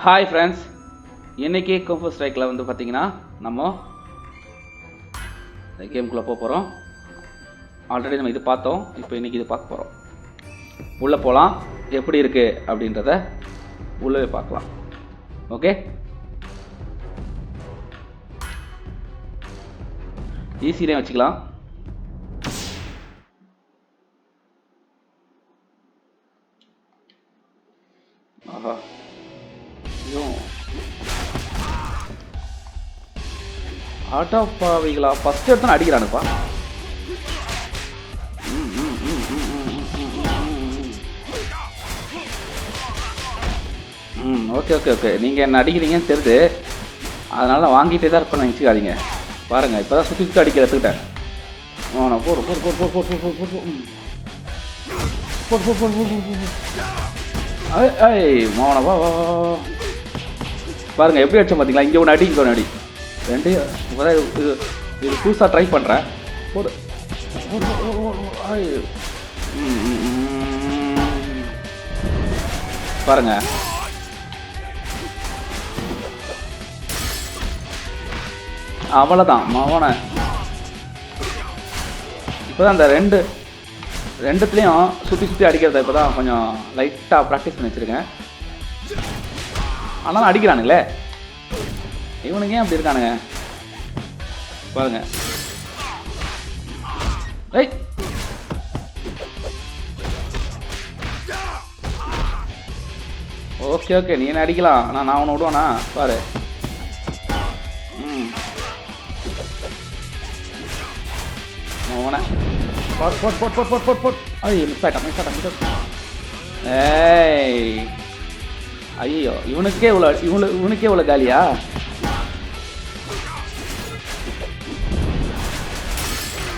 Hi friends, இன்றைக்கி kung fu ஸ்ட்ரைக்கில் வந்து பார்த்திங்கன்னா நம்ம இந்த கேமுக்குள்ளே போக போகிறோம். ஆல்ரெடி நம்ம இது பார்த்தோம், இப்போ இன்றைக்கி இது பார்க்க போகிறோம். உள்ளே போகலாம், எப்படி இருக்குது அப்படின்றத உள்ளே பார்க்கலாம். ஓகே, ஈஸியிலே வச்சுக்கலாம். ஆஹா, ஆட்டோப்பாவிகளா ஃபஸ்ட் எடுத்து அடிக்கிறானுப்பா. ஓகே ஓகே ஓகே, நீங்கள் என்ன அடிக்கிறீங்கன்னு தெரியுது, அதனால் வாங்கிட்டே தான் இருப்பேன், நினச்சிக்காதீங்க. பாருங்கள், இப்போ தான் சுற்றி அடிக்க எடுத்துக்கிட்டேன். போடு போடு போடு போடு போடு போடு போடு போடு போடு போடு. ஐய் மோன வா வா. பாருங்கள் எப்படி அடிச்சோம் பார்த்தீங்களா? இங்கே ஒன்று அடி, இங்கே ஒன்று அடி, ரெண்டு. இப்போ இது புதுசாக ட்ரை பண்ணுறேன். போடு. பாருங்க, அவ்வளோதான் மவனை. இப்போ தான் அந்த ரெண்டுத்துலேயும் சுற்றி சுற்றி அடிக்கிறத இப்போ தான் கொஞ்சம் லைட்டாக ப்ராக்டிஸ் பண்ணி வச்சுருக்கேன். ஆனாலும் அடிக்கிறானுங்களே இவனுங்க, ஏன் அப்படி இருக்கானுங்க பாருங்க. ஏய் ஓகே ஓகே, நீ என்ன அடிக்கலாம், ஆனால் நான் ஒன்று விடுவேண்ணா பாரு. Boat boat boat boat boat boat boat. ஐயோ மிஸ் ஆகிட்டான். ஏய் ஐயோ, இவனுக்கே இவ்வளோ காலியா?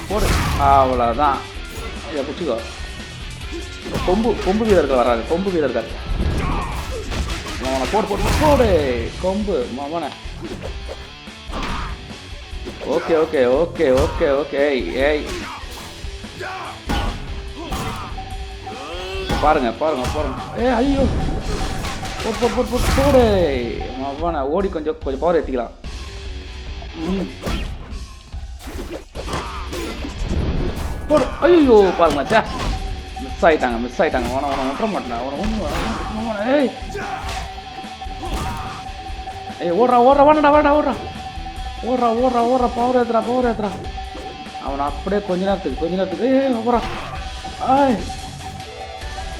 போடு, அவ்வளோதான். இதை பிடிச்சிக்கோ. கொம்பு வீரர்கள் வராது, கொம்பு வீரர்கள். மவனை போடு போட்டு போடு, கொம்பு மவனை. Okay okay okay okay okay. ஏய் பாருங்க பாருங்க பாருங்க. ஐயோ போட்டு போட்டு போட்டு போட்டு போடு மவனை. ஓடி கொஞ்சம் பவர் ஏற்றிக்கலாம். போடு. ஐயோ பாருங்க, சே மிஸ் ஆகிட்டாங்க. உன விட்டுற மாட்டேன். ஏய் ஓடுறா வாடா. ஓடுறா பவர் ஏத்துறா. அவனை அப்படியே கொஞ்ச நேரத்துக்கு போறா.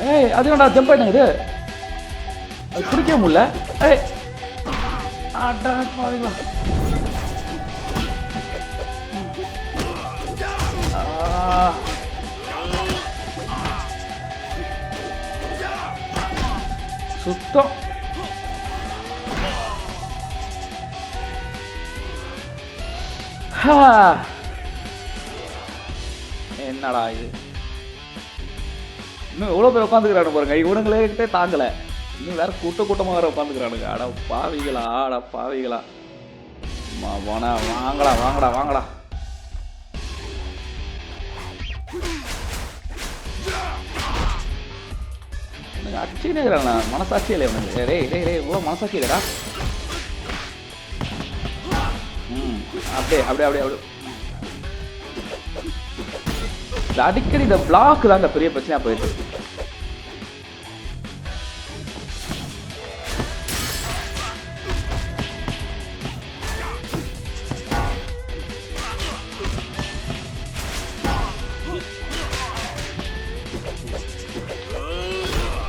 ஏய் அது வேண்டா, ஜம்ப் ஆயிட்டாங்க. இது அது பிடிக்கவே முடியல. ஏய் ஆட்டா பாருங்களா. சுத்தம். என்னடா இது, இன்னும் எவ்வளோ பேர் உட்காந்துக்கிறானு பாருங்க. இவனுங்களே தாங்கலை, இன்னும் வேற கூட்டமாக வேற உட்காந்துக்கிறானுங்க. அட பாவிகளா. வாங்கடா. எனக்கு அடிச்சுனே இருக்கிறாங்க, மனசாட்சி இல்லை உனக்கு. டேய் இவ்வளோ மனசாட்சி இல்லைடா. அப்படியே அடிக்கடி இந்த பிளாக் தாங்க பெரிய பிரச்சனையா போயிட்டு.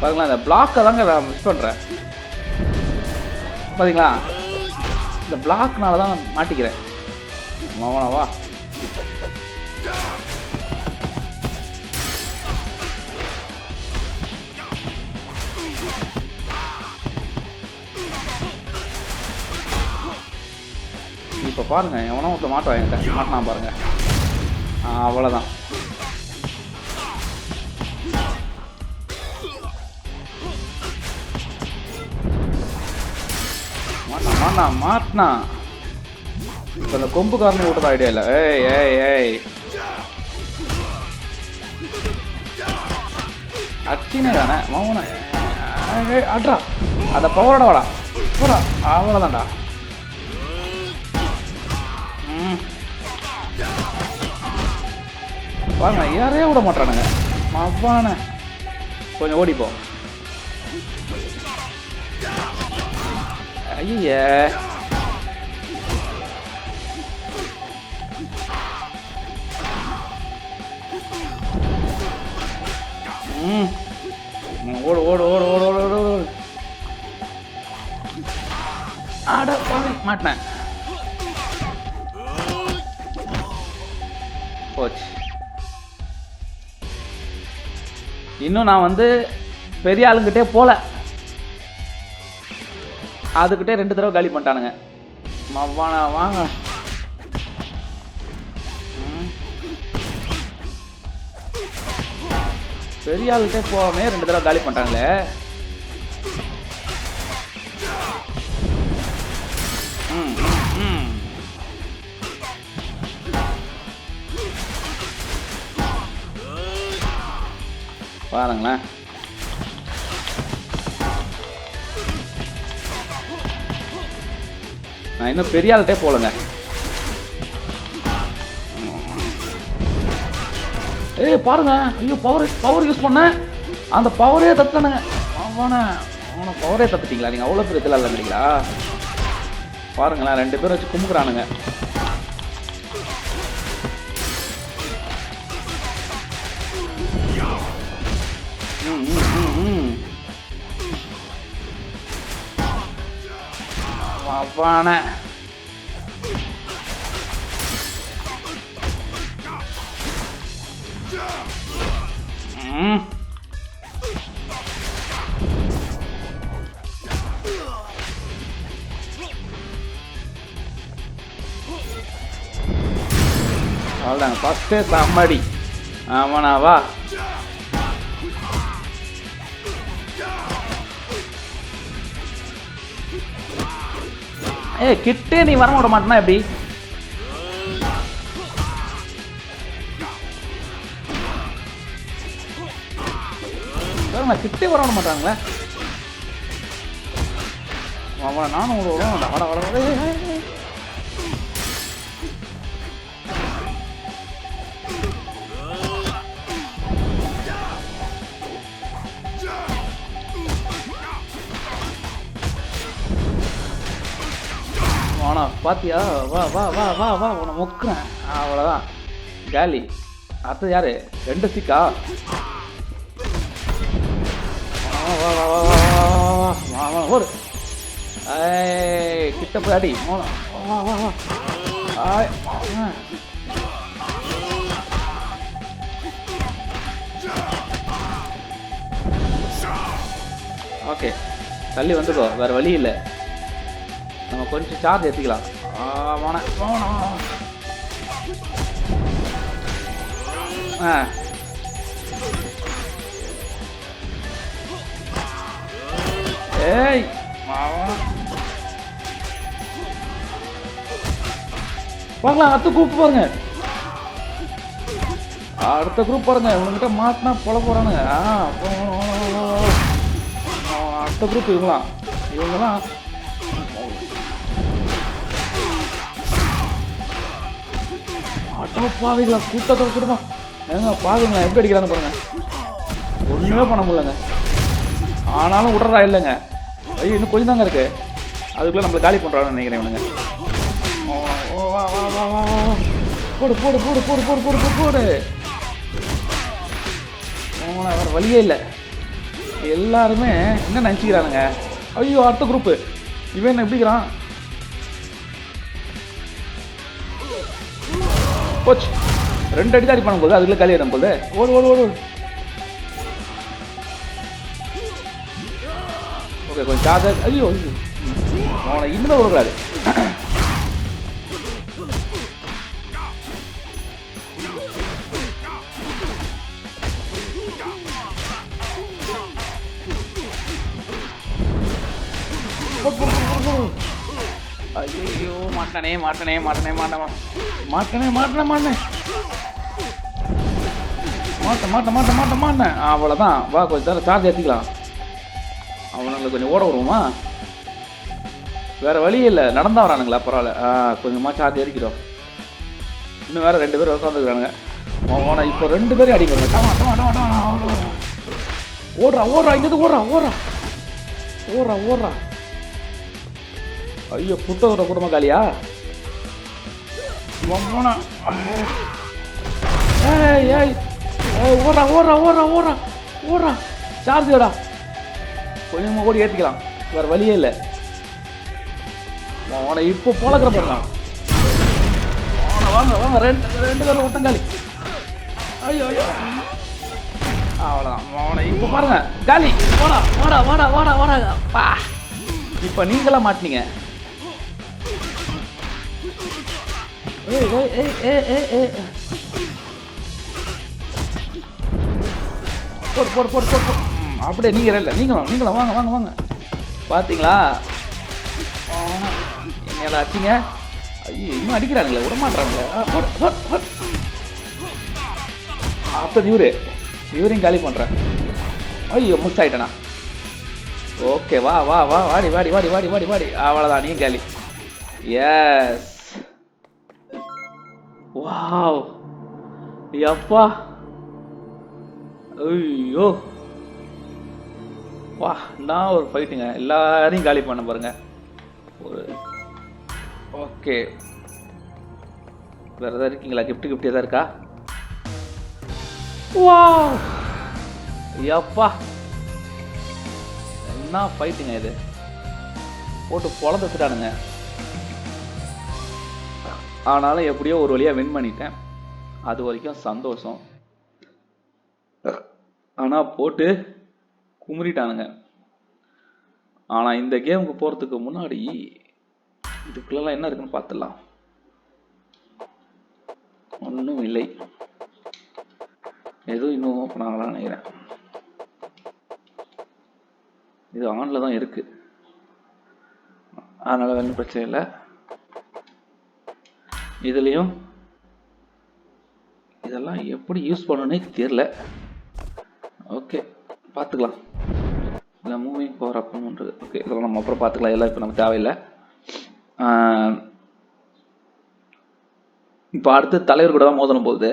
பாருங்களா, இந்த பிளாக்கை தாங்க நான் மிஸ் பண்றேன். பாத்தீங்களா, இந்த பிளாக்னால தான் மாட்டிக்கிறேன். வா. இப்போ பாருங்க, எவனோ ஒருத்த மாட்டான் பாருங்க. அவ்வளோதான். மாட்டினா இப்போ அந்த கொம்புக்காரனை விட்டது ஐடியா இல்லை. ஏய் அச்சினே தானே மௌன. அட்ரா அந்த பவரோட வாடா. போடா, அவ்வளோதான்டா. வாங்க, யாரையே விட மாட்டானுங்க. அவ்வான கொஞ்சம் ஓடிப்போம். ஐய ஓடு ஓடு ஓடு ஓடு ஓடு ஓடு ஓடு. ஆட மாட்டேன். போச்சு. இன்னும் நான் வந்து பெரிய ஆளுங்கிட்டே போல, அதுக்கிட்டே 2 தடவை காலி பண்ணிட்டானுங்க. வாங்க. பெரிய ஆளுகிட்டே போகாமே 2 தடவை காலி பண்ணிட்டாங்களே. பாருங்களேன். நான் இன்னும் பெரிய ஆள்கிட்டே போலங்க. ஏய் பாருங்க, ஐயோ பவர் யூஸ் பண்ண அந்த பவரே தத்துனுங்க. அவனை பவரே தத்துட்டீங்களா நீங்கள்? அவ்வளோ பெரிய இதில் இல்லைங்களா? பாருங்களேன், 2 பேரும் வச்சு கும்பிட்றானுங்க. அவ்வான அவ்வளோதாங்க. ஃபஸ்ட்டே சம்மடி. ஆமாண்ணாவா? கிட்டே நீ வர விட மாட்டேனா எப்படி? கிட்டே வர விட மாட்டாங்களே. நானும் பாத்தியா? வா வா வா வா வா, உன்னை மொக்குறேன். அவ்வளோதான், காலி. அடுத்தது யாரு? 2 சிக்கா. ஒரு கிட்ட போய் அடி. ஓகே, தள்ளி வந்துக்கோ, வேற வழி இல்லை. நம்ம கொஞ்சம் சார்ஜ் ஏற்றிக்கலாம். ஏய் பார்க்கலாம். அடுத்த குரூப் பாருங்க, அடுத்த குரூப் பாருங்க. உங்ககிட்ட மாட்டினா போல போறானுங்க. அடுத்த குரூப் இவங்கலாம் பாவிங்களா, கூட்டமா ஏங்க பாருங்க எப்படி அடிக்கிறாங்க பாருங்க. ஒண்ணுமே பண்ண முடியலங்க. ஆனாலும் விடுறதா இல்லைங்க. ஐயோ, இன்னும் கொஞ்சம் தாங்க இருக்கு. அதுக்குள்ள நம்மளை காலி பண்றாங்கன்னு நினைக்கிறேன் இவனுங்க. போடு போடு போடு போடு போடு போடு போடு. வேற வழியே இல்லை. எல்லாருமே என்ன நினச்சிக்கிறானுங்க. ஐயோ, அடுத்த குரூப்பு இவன் என்ன எப்படிக்கிறான்? போச்சு, 2 அடி தான் பண்ண போகுது. அதுக்குள்ள காலி ஆகிடும் போகுது. ஓடு ஓடு ஓடு. ஓகே, கொஞ்சம் சார்ஜர். ஐயோ அவனை இன்னும் விடக்கூடாது. ஐயோ, மாட்டனே மாட்டனே மாட்டனே மாட்டேன் மாட்டனே மாட்டனே மாட்டேன் மாட்டேன் மாட்டேன் மாட்டேன் மாட்டேன் மாட்டேன். அவ்வளோதான். வா, கொஞ்சம் சார்ஜ் ஏற்றிக்கலாம். அவனுங்களை கொஞ்சம் ஓட விடுவோமா? வேறு வழி இல்லை, நடந்தா வரானுங்களா? பரவாயில்ல. கொஞ்சமாக சார்ஜ் ஏறிக்கிறோம். இன்னும் வேறு 2 பேர் உட்காந்துக்கிறானுங்க. ஆனால் இப்போ 2 பேரும் அடிக்கிறாங்க. ஓடுறா ஓடுறா, இங்கேருந்து ஓடுறா ஓடுறா ஓடுறா ஓடுறா. ஐயோ, புத்தகத்தை குடும்ப காலியா? போனா ஏய் ஏய் ஓடுறா ஓடுறா ஓடுறா ஓடுறா ஓடுறா. சார்ஜோடா கொஞ்சமாக கூட ஏற்றிக்கலாம், வேறு வழியே இல்லை. அவனை இப்போ போலக்கிற போடலாம். வாங்க வாங்க, 2 பேரும் ஒட்டம் காலி. ஐயோ ஐயோ, அவ்வளோதான். அவனை இப்போ பாருங்க காலி. வாடா வாடா வாடா வாடா வாடா பா. இப்போ நீங்களாம் மாட்டினீங்க. ஏய் ஏய் ஏய் ஏய் ஏய் ஏய் போடு போடு போடு போடு. அப்படியே நீங்கள் இல்லை, நீங்களும் வாங்க வாங்க வாங்க. பார்த்தீங்களா என்னையால் அடிச்சிங்க? ஐயோ, இன்னும் அடிக்கிறானுங்களே, விட மாட்டானுங்களே. அப்போ இவரையும் காலி பண்ணுறேன். ஐயோ, மிஸ் ஆகிட்டேண்ணா. ஓகே, வா வா வா, வாடி வாடி வாடி வாடி வாடி வாடி. அவ்வளோதான், நீ காலி. எஸ், வாவ், எப்பா, ஐயோ வா. நான் ஒரு ஃபைட்டுங்க, எல்லாரையும் காலி பண்ண பாருங்க. ஒரு ஓகே, வேறு எதாவது இருக்கீங்களா? கிஃப்ட் எதாவது இருக்கா? வா எப்பா, என்ன ஃபைட்டுங்க இது, போட்டு பொழந்துட்டானுங்க. ஆனாலும் எப்படியோ ஒரு வழியாக வின் பண்ணிட்டேன், அது வரைக்கும் சந்தோஷம். ஆனால் போட்டு குமுறிட்டானுங்க. ஆனால் இந்த கேமுக்கு போகிறதுக்கு முன்னாடி இதுக்குள்ளெல்லாம் என்ன இருக்குன்னு பார்த்துடலாம். ஒன்றும் இல்லை, எதுவும் இன்னும் ஓப்பன் ஆகலாம்னு நினைக்கிறேன். இது ஆனில் தான் இருக்கு, அதனால ஒன்றும் பிரச்சனை இல்லை. இதுலேயும் இதெல்லாம் எப்படி யூஸ் பண்ணணுன்னே தெரியல. ஓகே, பார்த்துக்கலாம். இல்லை, மூவிங் பவர் அப்புன்றது. ஓகே, இதெல்லாம் நம்ம அப்புறம் பார்த்துக்கலாம், எல்லாம் இப்போ நமக்கு தேவையில்லை. இப்போ அடுத்து தலைவர் கூட தான் மோதணும் போகுது.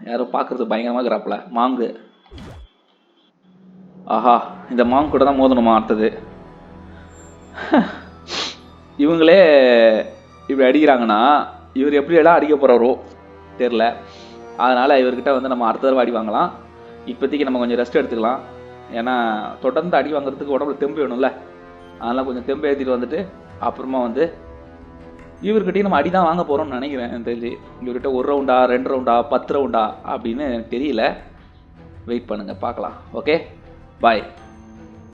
யாரும் பார்க்குறது பயங்கரமாக இருக்கிறாப்புல, மாங்கு. ஆஹா, இந்த மாங்கு கூட தான் மோதணுமா அடுத்தது? இவங்களே இப்படி அடிக்கிறாங்கன்னா இவர் எப்படி எல்லாம் அடிக்க போகிறாரோ தெரில. அதனால் இவர்கிட்ட வந்து நம்ம அடுத்த தடவை அடி வாங்கலாம். இப்போதைக்கு நம்ம கொஞ்சம் ரெஸ்ட் எடுத்துக்கலாம். ஏன்னா தொடர்ந்து அடி வாங்குறதுக்கு உடம்புல தெம்பு வேணும்ல. அதனால் கொஞ்சம் தெம்பு ஏற்றிட்டு வந்துட்டு அப்புறமா வந்து இவர்கிட்டையும் நம்ம அடி தான் வாங்க போகிறோம்னு நினைக்கிறேன். எனக்கு தெரிஞ்சு இவர்கிட்ட 1 ரவுண்டா 2 ரவுண்டா 10 ரவுண்டா அப்படின்னு எனக்கு தெரியல. வெயிட் பண்ணுங்கள், பார்க்கலாம். ஓகே, பாய்.